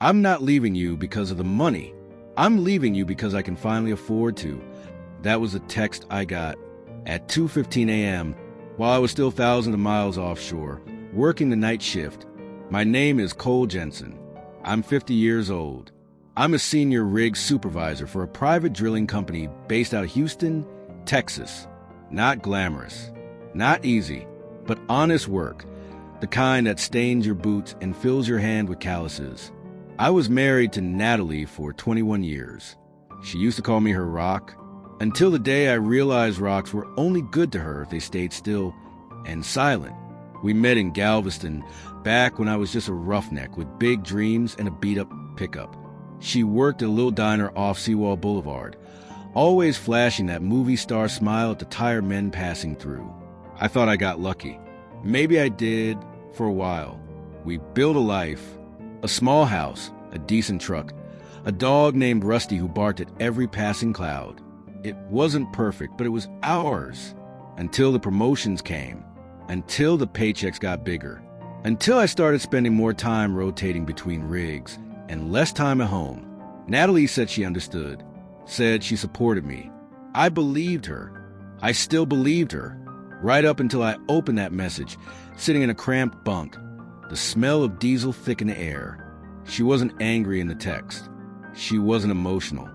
I'm not leaving you because of the money. I'm leaving you because I can finally afford to. That was a text I got at 2:15 a.m. while I was still thousands of miles offshore, working the night shift. My name is Cole Jensen. I'm 50 years old. I'm a senior rig supervisor for a private drilling company based out of Houston, Texas. Not glamorous, not easy, but honest work, the kind that stains your boots and fills your hand with calluses. I was married to Natalie for 21 years. She used to call me her rock, until the day I realized rocks were only good to her if they stayed still and silent. We met in Galveston, back when I was just a roughneck with big dreams and a beat-up pickup. She worked at a little diner off Seawall Boulevard, always flashing that movie star smile at the tired men passing through. I thought I got lucky. Maybe I did for a while. We built a life, a small house, a decent truck, a dog named Rusty who barked at every passing cloud. It wasn't perfect, but it was ours. Until the promotions came. Until the paychecks got bigger. Until I started spending more time rotating between rigs and less time at home. Natalie said she understood. Said she supported me. I believed her. I still believed her. Right up until I opened that message, sitting in a cramped bunk. The smell of diesel thick in the air. She wasn't angry in the text. She wasn't emotional.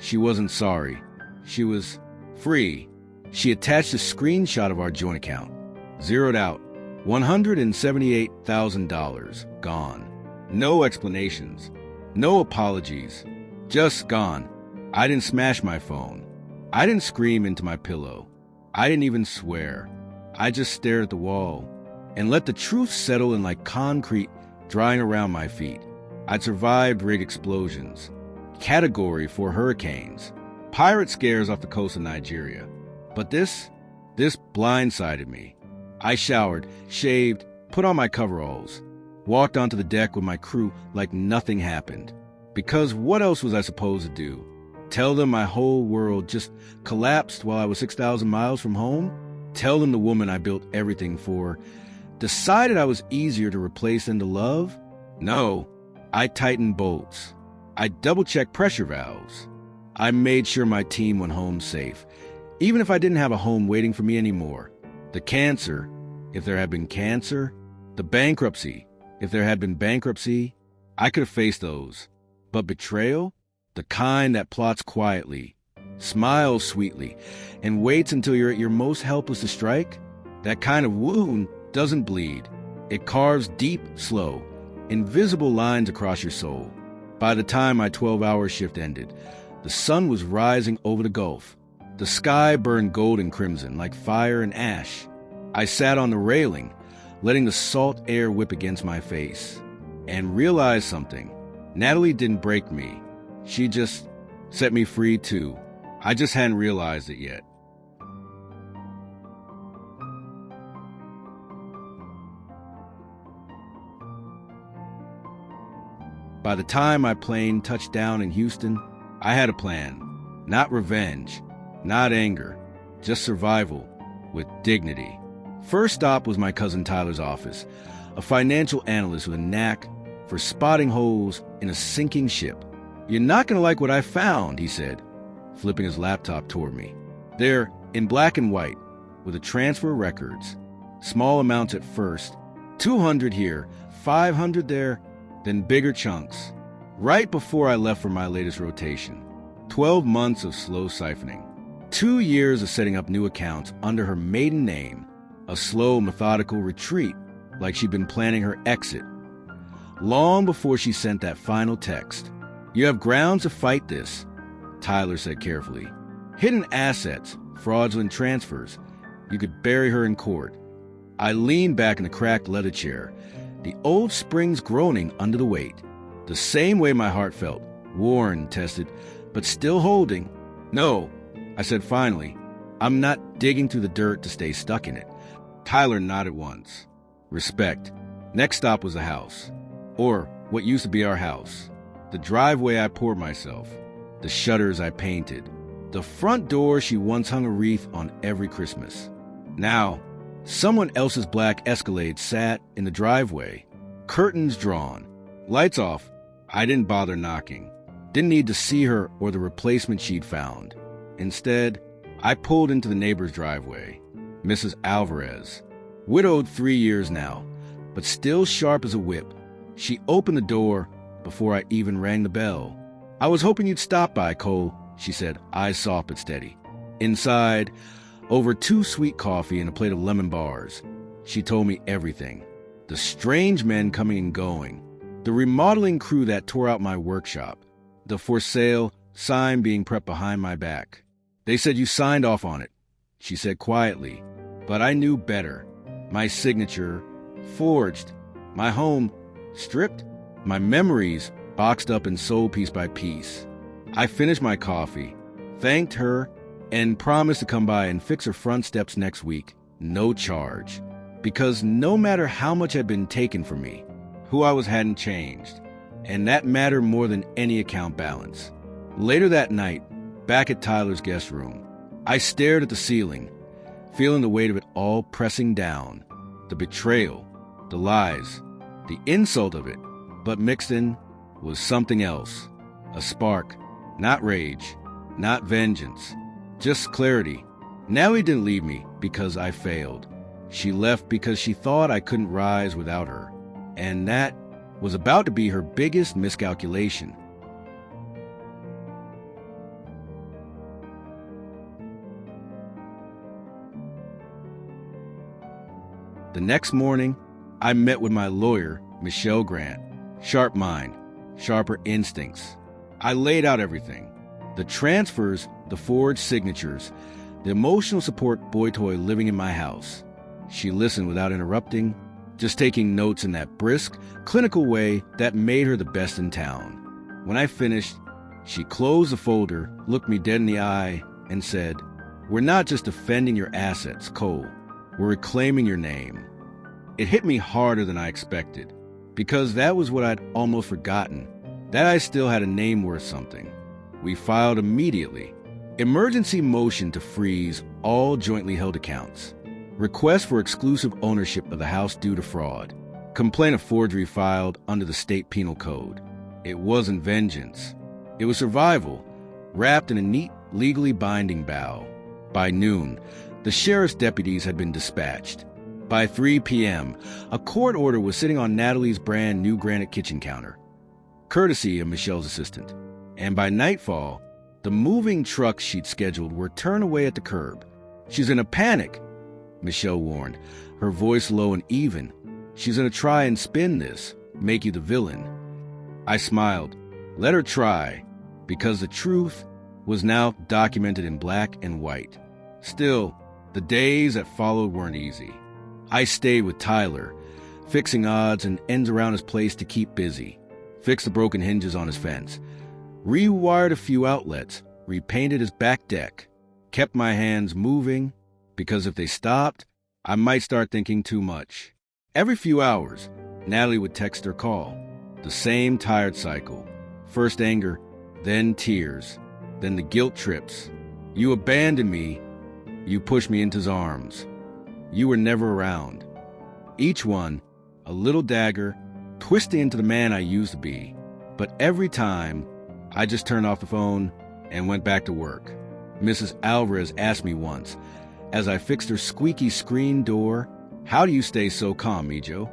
She wasn't sorry. She was free. She attached a screenshot of our joint account. Zeroed out. $178,000 gone. No explanations. No apologies. Just gone. I didn't smash my phone. I didn't scream into my pillow. I didn't even swear. I just stared at the wall and let the truth settle in like concrete drying around my feet. I'd survived rig explosions, Category 4 hurricanes, pirate scares off the coast of Nigeria. But this blindsided me. I showered, shaved, put on my coveralls, walked onto the deck with my crew like nothing happened. Because what else was I supposed to do? Tell them my whole world just collapsed while I was 6,000 miles from home? Tell them the woman I built everything for decided I was easier to replace than to love? No. I tightened bolts. I double-checked pressure valves. I made sure my team went home safe, even if I didn't have a home waiting for me anymore. The cancer, if there had been cancer. The bankruptcy, if there had been bankruptcy. I could have faced those. But betrayal? The kind that plots quietly, smiles sweetly, and waits until you're at your most helpless to strike? That kind of wound doesn't bleed. It carves deep, slow, invisible lines across your soul. By the time my 12-hour shift ended, the sun was rising over the Gulf. The sky burned gold and crimson like fire and ash. I sat on the railing, letting the salt air whip against my face, and realized something. Natalie didn't break me. She just set me free too. I just hadn't realized it yet. By the time my plane touched down in Houston, I had a plan. Not revenge, not anger, just survival with dignity. First stop was my cousin Tyler's office, a financial analyst with a knack for spotting holes in a sinking ship. "You're not going to like what I found," he said, flipping his laptop toward me. "They're in black and white, with a transfer of records. Small amounts at first, 200 here, 500 there, then bigger chunks. Right before I left for my latest rotation. 12 months of slow siphoning. 2 years of setting up new accounts under her maiden name. A slow, methodical retreat, like she'd been planning her exit. Long before she sent that final text. You have grounds to fight this," Tyler said carefully. "Hidden assets, fraudulent transfers. You could bury her in court." I leaned back in the cracked leather chair, the old springs groaning under the weight. The same way my heart felt, worn, tested, but still holding. "No," I said finally. "I'm not digging through the dirt to stay stuck in it." Tyler nodded once. Respect. Next stop was the house. Or what used to be our house. The driveway I poured myself. The shutters I painted. The front door she once hung a wreath on every Christmas. Now, someone else's black Escalade sat in the driveway. Curtains drawn. Lights off. I didn't bother knocking. Didn't need to see her or the replacement she'd found. Instead, I pulled into the neighbor's driveway. Mrs. Alvarez, widowed 3 years now, but still sharp as a whip. She opened the door before I even rang the bell. "I was hoping you'd stop by, Cole," she said, eyes soft but steady. Inside, over 2 sweet coffee and a plate of lemon bars, she told me everything. The strange men coming and going, the remodeling crew that tore out my workshop, the for sale sign being prepped behind my back. "They said you signed off on it," she said quietly, but I knew better. My signature forged, my home stripped, my memories boxed up and sold piece by piece. I finished my coffee, thanked her, and promised to come by and fix her front steps next week, no charge. Because no matter how much had been taken from me, who I was hadn't changed, and that mattered more than any account balance. Later that night, back at Tyler's guest room, I stared at the ceiling, feeling the weight of it all pressing down. The betrayal, the lies, the insult of it, but mixed in was something else. A spark, not rage, not vengeance, just clarity. Nellie didn't leave me because I failed. She left because she thought I couldn't rise without her, and that was about to be her biggest miscalculation. The next morning, I met with my lawyer, Michelle Grant. Sharp mind, sharper instincts. I laid out everything. The transfers, the forged signatures, the emotional support boy-toy living in my house. She listened without interrupting, just taking notes in that brisk, clinical way that made her the best in town. When I finished, she closed the folder, looked me dead in the eye, and said, "We're not just defending your assets, Cole. We're reclaiming your name." It hit me harder than I expected, because that was what I'd almost forgotten, that I still had a name worth something. We filed immediately. Emergency motion to freeze all jointly held accounts. Request for exclusive ownership of the house due to fraud. Complaint of forgery filed under the state penal code. It wasn't vengeance. It was survival, wrapped in a neat, legally binding bow. By noon, the sheriff's deputies had been dispatched. By 3 p.m., a court order was sitting on Natalie's brand new granite kitchen counter, courtesy of Michelle's assistant. And by nightfall, the moving trucks she'd scheduled were turned away at the curb. "She's in a panic," Michelle warned, her voice low and even. "She's gonna try and spin this, make you the villain." I smiled. Let her try, because the truth was now documented in black and white. Still, the days that followed weren't easy. I stayed with Tyler, fixing odds and ends around his place to keep busy. Fixed the broken hinges on his fence. Rewired a few outlets, repainted his back deck. Kept my hands moving, because if they stopped, I might start thinking too much. Every few hours, Natalie would text or call. The same tired cycle. First anger, then tears, then the guilt trips. "You abandoned me. You pushed me into his arms. You were never around." Each one, a little dagger, twisting into the man I used to be. But every time, I just turned off the phone and went back to work. Mrs. Alvarez asked me once, as I fixed her squeaky screen door, "How do you stay so calm, Mijo?"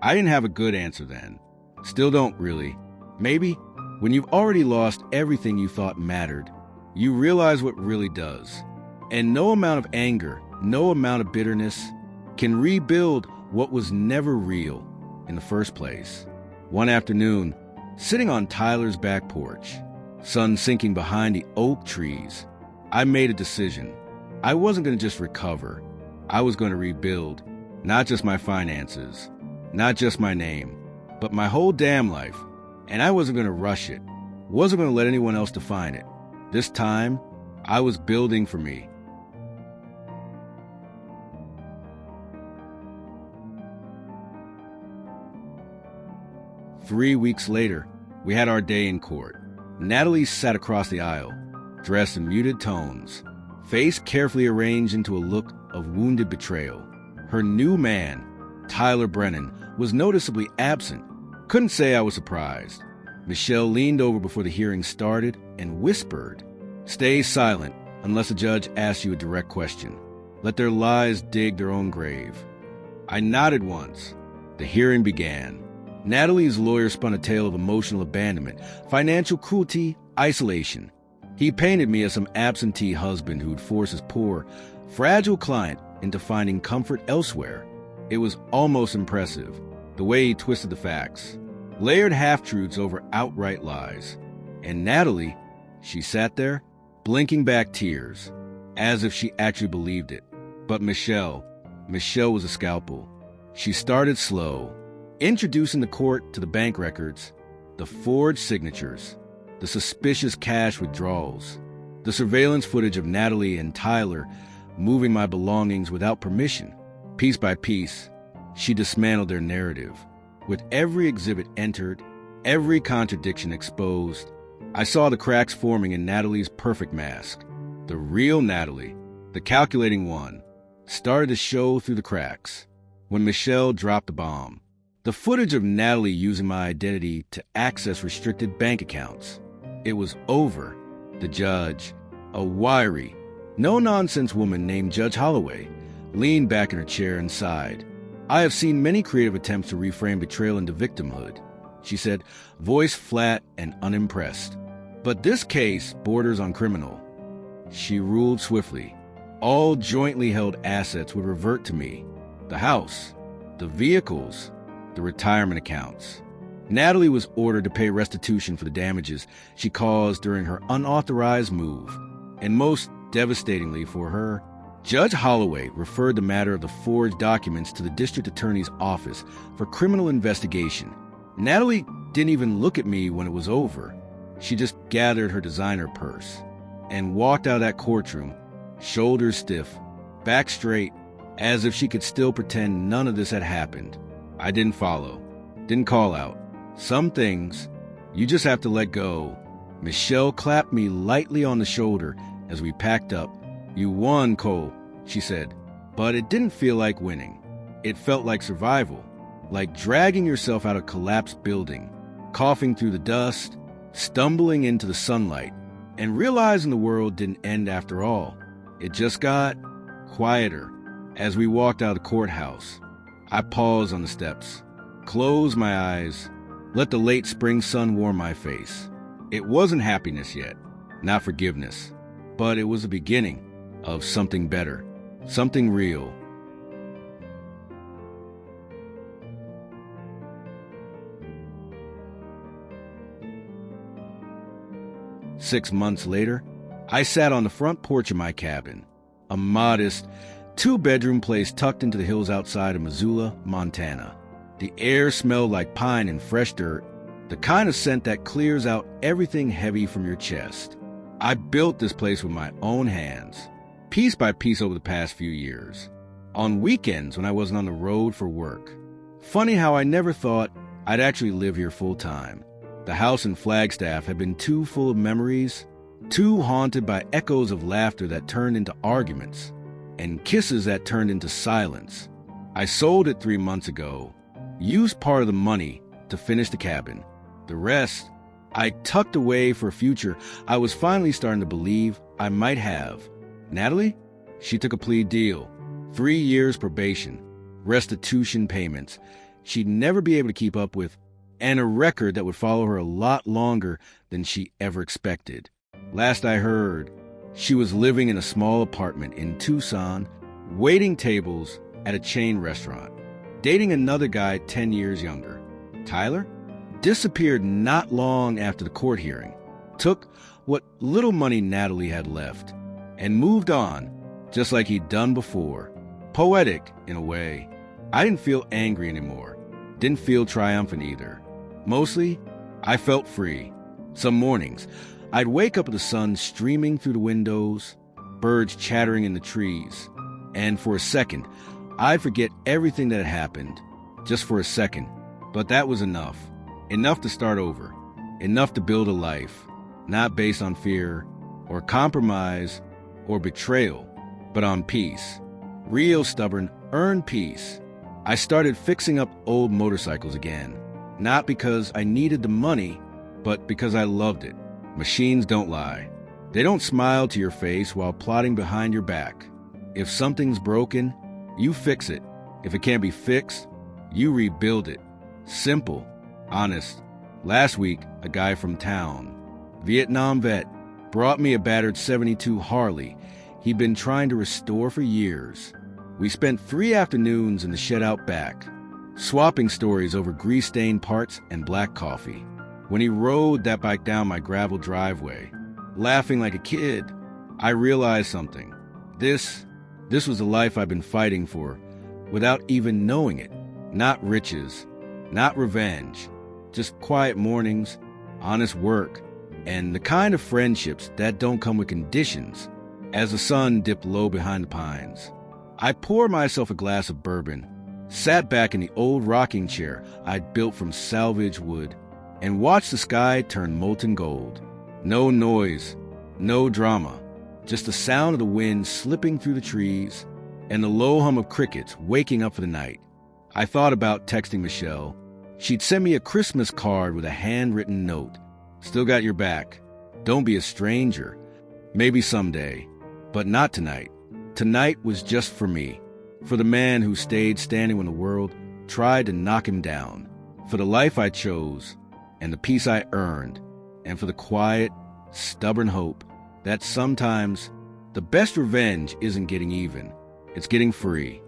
I didn't have a good answer then. Still don't really. Maybe when you've already lost everything you thought mattered, you realize what really does. And no amount of anger, no amount of bitterness can rebuild what was never real in the first place. One afternoon, sitting on Tyler's back porch, sun sinking behind the oak trees, I made a decision. I wasn't going to just recover. I was going to rebuild, not just my finances, not just my name, but my whole damn life. And I wasn't going to rush it. Wasn't going to let anyone else define it. This time, I was building for me. Three weeks later, we had our day in court. Natalie sat across the aisle, dressed in muted tones, face carefully arranged into a look of wounded betrayal. Her new man, Tyler Brennan, was noticeably absent. Couldn't say I was surprised. Michelle leaned over before the hearing started and whispered, "Stay silent unless a judge asks you a direct question. Let their lies dig their own grave." I nodded once. The hearing began. Natalie's lawyer spun a tale of emotional abandonment, financial cruelty, isolation. He painted me as some absentee husband who'd force his poor, fragile client into finding comfort elsewhere. It was almost impressive, the way he twisted the facts. Layered half-truths over outright lies. And Natalie, she sat there, blinking back tears, as if she actually believed it. But Michelle was a scalpel. She started slow, introducing the court to the bank records, the forged signatures, the suspicious cash withdrawals, the surveillance footage of Natalie and Tyler moving my belongings without permission. Piece by piece, she dismantled their narrative. With every exhibit entered, every contradiction exposed, I saw the cracks forming in Natalie's perfect mask. The real Natalie, the calculating one, started to show through the cracks when Michelle dropped the bomb. The footage of Natalie using my identity to access restricted bank accounts. It was over. The judge, a wiry, no-nonsense woman named Judge Holloway, leaned back in her chair and sighed. "I have seen many creative attempts to reframe betrayal into victimhood," she said, voice flat and unimpressed. "But this case borders on criminal." She ruled swiftly. All jointly held assets would revert to me. The house, the vehicles, the retirement accounts. Natalie was ordered to pay restitution for the damages she caused during her unauthorized move. And most devastatingly for her, Judge Holloway referred the matter of the forged documents to the district attorney's office for criminal investigation. Natalie didn't even look at me when it was over. She just gathered her designer purse and walked out of that courtroom, shoulders stiff, back straight, as if she could still pretend none of this had happened. I didn't follow, didn't call out. Some things, you just have to let go. Michelle clapped me lightly on the shoulder as we packed up. "You won, Cole," she said. But it didn't feel like winning. It felt like survival, like dragging yourself out of a collapsed building, coughing through the dust, stumbling into the sunlight, and realizing the world didn't end after all. It just got quieter. As we walked out of the courthouse, I paused on the steps, closed my eyes, let the late spring sun warm my face. It wasn't happiness yet, not forgiveness, but it was the beginning of something better, something real. Six months later, I sat on the front porch of my cabin, a modest, two-bedroom place tucked into the hills outside of Missoula, Montana. The air smelled like pine and fresh dirt, the kind of scent that clears out everything heavy from your chest. I built this place with my own hands, piece by piece over the past few years, on weekends when I wasn't on the road for work. Funny how I never thought I'd actually live here full-time. The house in Flagstaff had been too full of memories, too haunted by echoes of laughter that turned into arguments, and kisses that turned into silence. I sold it 3 months ago, used part of the money to finish the cabin. The rest, I tucked away for a future I was finally starting to believe I might have. Natalie? She took a plea deal, 3 years probation, restitution payments she'd never be able to keep up with, and a record that would follow her a lot longer than she ever expected. Last I heard, she was living in a small apartment in Tucson, waiting tables at a chain restaurant, dating another guy 10 years younger. Tyler disappeared not long after the court hearing, took what little money Natalie had left, and moved on, just like he'd done before. Poetic, in a way. I didn't feel angry anymore, didn't feel triumphant either. Mostly, I felt free. Some mornings, I'd wake up with the sun streaming through the windows, birds chattering in the trees, and for a second, I'd forget everything that had happened, just for a second. But that was enough. Enough to start over. Enough to build a life, not based on fear, or compromise, or betrayal, but on peace. Real stubborn, earned peace. I started fixing up old motorcycles again. Not because I needed the money, but because I loved it. Machines don't lie. They don't smile to your face while plotting behind your back. If something's broken, you fix it. If it can't be fixed, you rebuild it. Simple, honest. Last week, a guy from town, Vietnam vet, brought me a battered 72 Harley he'd been trying to restore for years. We spent 3 afternoons in the shed out back, swapping stories over grease-stained parts and black coffee. When he rode that bike down my gravel driveway, laughing like a kid, I realized something. This was the life I've been fighting for, without even knowing it. Not riches, not revenge, just quiet mornings, honest work, and the kind of friendships that don't come with conditions. As the sun dipped low behind the pines, I poured myself a glass of bourbon, sat back in the old rocking chair I'd built from salvage wood, and watched the sky turn molten gold. No noise, no drama, just the sound of the wind slipping through the trees and the low hum of crickets waking up for the night. I thought about texting Michelle. She'd send me a Christmas card with a handwritten note. Still got your back. Don't be a stranger. Maybe someday, but not tonight. Tonight was just for me, for the man who stayed standing when the world tried to knock him down, for the life I chose and the peace I earned, and for the quiet, stubborn hope that sometimes the best revenge isn't getting even, it's getting free.